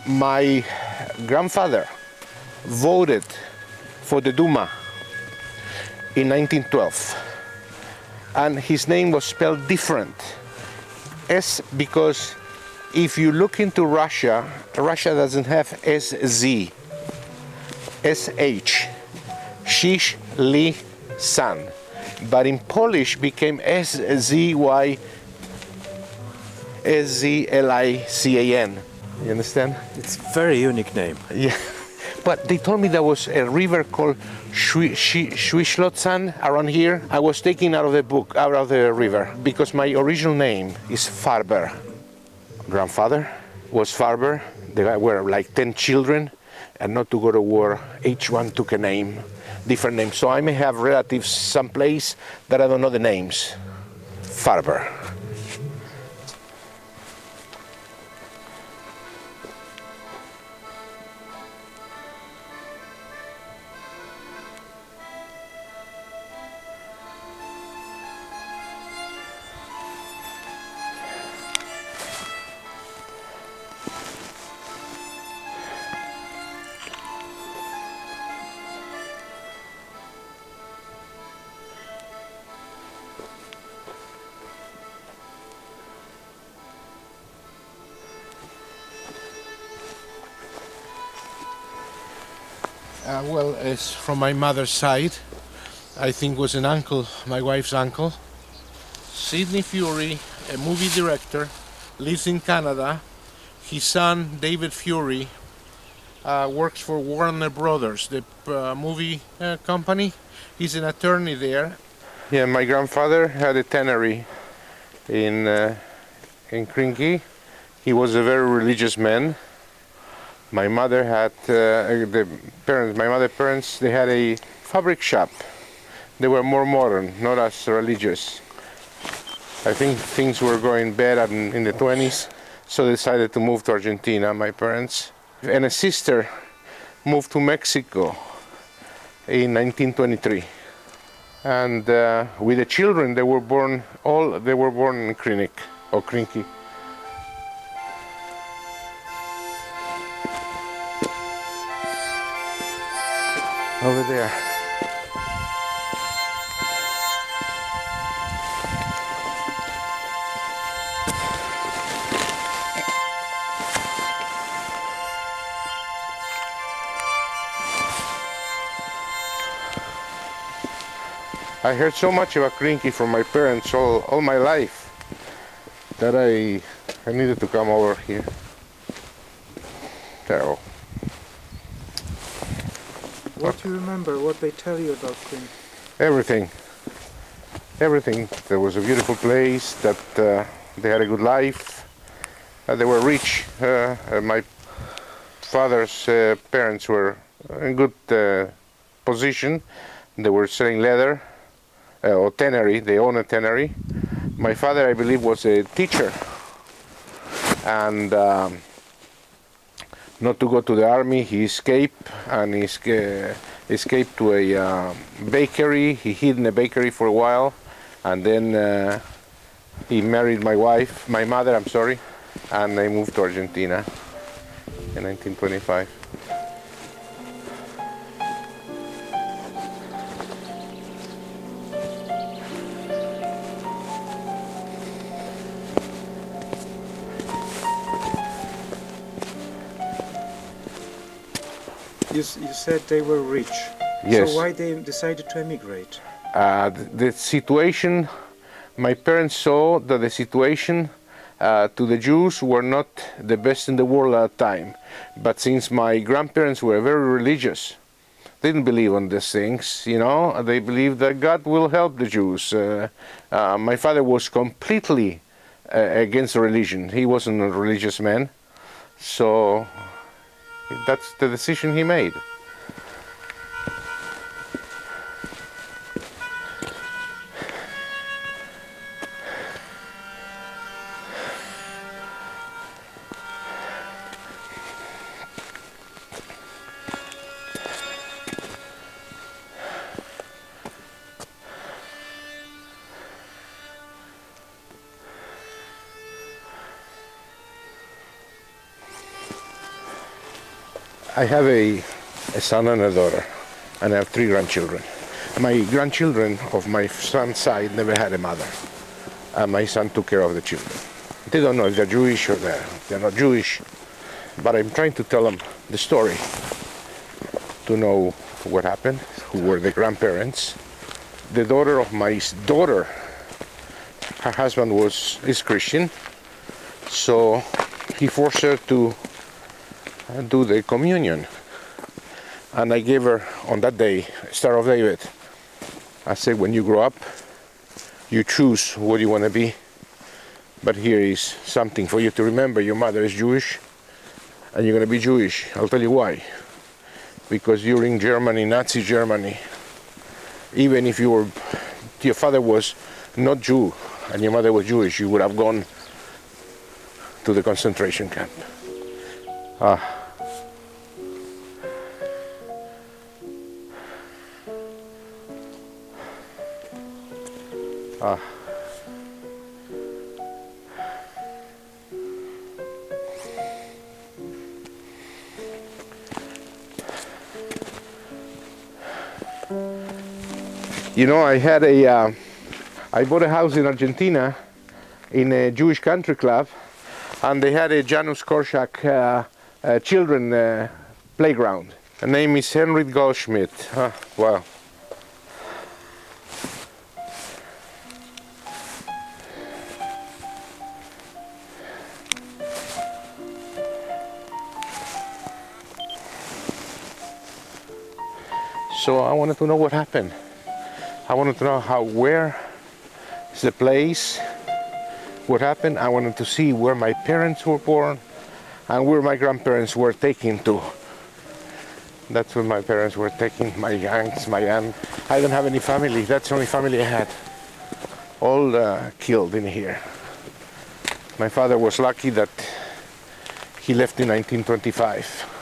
My grandfather voted for the Duma in 1912, and his name was spelled different. S, because if you look into Russia, Russia doesn't have SZ, SH, Shish Li San, but in Polish became SZY SZLICAN. You understand? It's a very unique name. Yeah, but they told me there was a river called Schwischlotzan around here. I was taken out of the river, because my original name is Farber. Grandfather was Farber. There were like 10 children, and not to go to war, each one took a name, different name. So I may have relatives someplace that I don't know the names. Farber. Well, it's from my mother's side. I think was an uncle, my wife's uncle. Sidney Fury, a movie director, lives in Canada. His son, David Fury, works for Warner Brothers, the movie company. He's an attorney there. Yeah, my grandfather had a tannery in Krynki. He was a very religious man. My mother had my mother's parents, they had a fabric shop. They were more modern, not as religious. I think things were going bad in the 20s, so they decided to move to Argentina, my parents. And a sister moved to Mexico in 1923. And with the children, they were born in Krinik, or Krynki. Over there. I heard so much about Krynki from my parents all my life that I needed to come over here. Terrible. What do you remember? What they tell you about Krinik? Everything. Everything. There was a beautiful place, that they had a good life. They were rich. My father's parents were in good position. They were selling leather, or tannery. They owned a tannery. My father, I believe, was a teacher. And not to go to the army, he escaped, and he escaped to a bakery. He hid in a bakery for a while, and then he married my mother, and they moved to Argentina in 1925. You said they were rich. Yes. So why they decided to emigrate? The situation, my parents saw that the situation to the Jews were not the best in the world at the time. But since my grandparents were very religious, they didn't believe on these things, you know. They believed that God will help the Jews. My father was completely against religion. He wasn't a religious man. So that's the decision he made. I have a son and a daughter, and I have 3 grandchildren. My grandchildren of my son's side never had a mother, and my son took care of the children. They don't know if they're Jewish or they're not Jewish, but I'm trying to tell them the story to know what happened, who were the grandparents. The daughter of my daughter, her husband is Christian, so he forced her to do the communion. And I gave her, on that day, Star of David. I said, when you grow up, you choose what you want to be. But here is something for you to remember. Your mother is Jewish, and you're going to be Jewish. I'll tell you why. Because during Germany, Nazi Germany, even if your father was not Jew and your mother was Jewish, you would have gone to the concentration camp. You know, I bought a house in Argentina in a Jewish country club, and they had a Janusz Korczak children playground. The name is Henry Goldschmidt. Wow. So I wanted to know what happened. I wanted to know where is the place, what happened. I wanted to see where my parents were born and where my grandparents were taken to. That's where my parents were taken, my aunts, my aunt. I don't have any family. That's the only family I had. All killed in here. My father was lucky that he left in 1925.